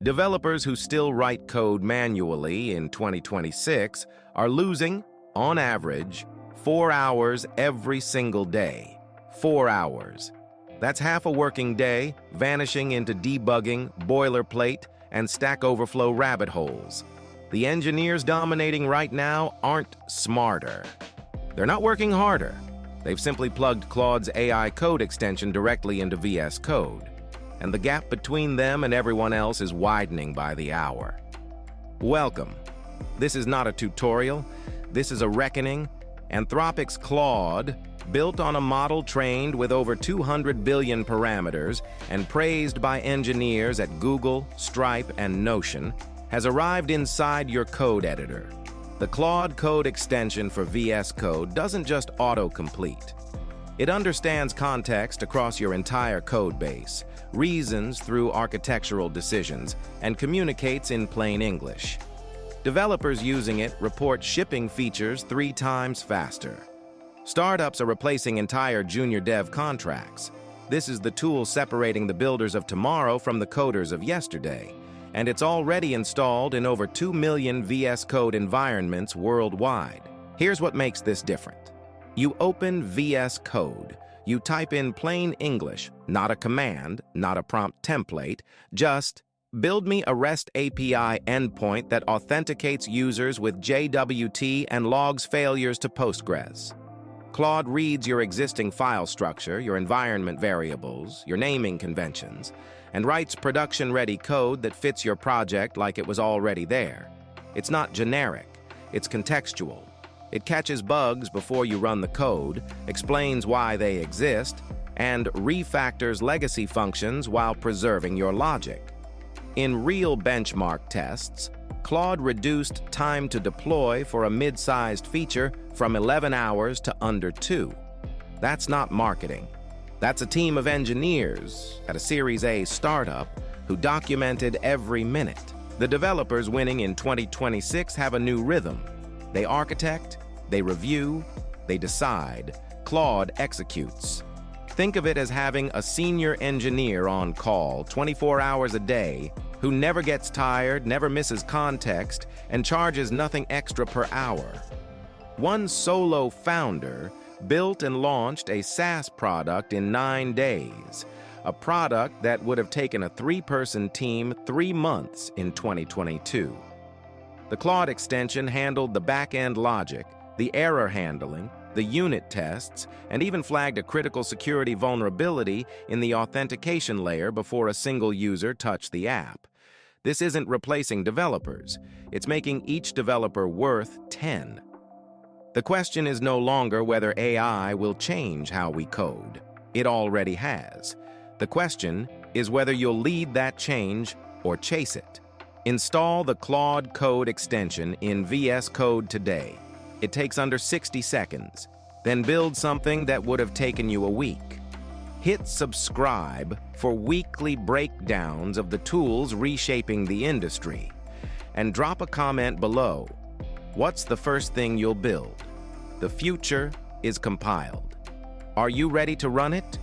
Developers who still write code manually in 2026 are losing, on average, 4 hours every single day. 4 hours. That's half a working day vanishing into debugging, boilerplate, and Stack Overflow rabbit holes. The engineers dominating right now aren't smarter. They're not working harder. They've simply plugged Claude's AI code extension directly into VS Code, and the gap between them and everyone else is widening by the hour. Welcome. This is not a tutorial. This is a reckoning. Anthropic's Claude, built on a model trained with over 200 billion parameters and praised by engineers at Google, Stripe, and Notion, has arrived inside your code editor. The Claude Code extension for VS Code doesn't just autocomplete. It understands context across your entire code base, reasons through architectural decisions, and communicates in plain English. Developers using it report shipping features 3 times faster. Startups are replacing entire junior dev contracts. This is the tool separating the builders of tomorrow from the coders of yesterday, and it's already installed in over 2 million VS Code environments worldwide. Here's what makes this different. You open VS Code. You type in plain English, not a command, not a prompt template, just build me a REST API endpoint that authenticates users with JWT and logs failures to Postgres. Claude reads your existing file structure, your environment variables, your naming conventions, and writes production-ready code that fits your project like it was already there. It's not generic, it's contextual. It catches bugs before you run the code, explains why they exist, and refactors legacy functions while preserving your logic. In real benchmark tests, Claude reduced time to deploy for a mid-sized feature from 11 hours to under 2. That's not marketing. That's a team of engineers at a Series A startup who documented every minute. The developers winning in 2026 have a new rhythm. They architect, they review, they decide. Claude executes. Think of it as having a senior engineer on call 24 hours a day who never gets tired, never misses context, and charges nothing extra per hour. One solo founder built and launched a SaaS product in 9 days, a product that would have taken a 3-person team 3 months in 2022. The Claude extension handled the back-end logic, the error handling, the unit tests, and even flagged a critical security vulnerability in the authentication layer before a single user touched the app. This isn't replacing developers. It's making each developer worth 10. The question is no longer whether AI will change how we code. It already has. The question is whether you'll lead that change or chase it. Install the Claude Code extension in VS Code today. It takes under 60 seconds. Then build something that would have taken you a week. Hit subscribe for weekly breakdowns of the tools reshaping the industry. And drop a comment below. What's the first thing you'll build? The future is compiled. Are you ready to run it?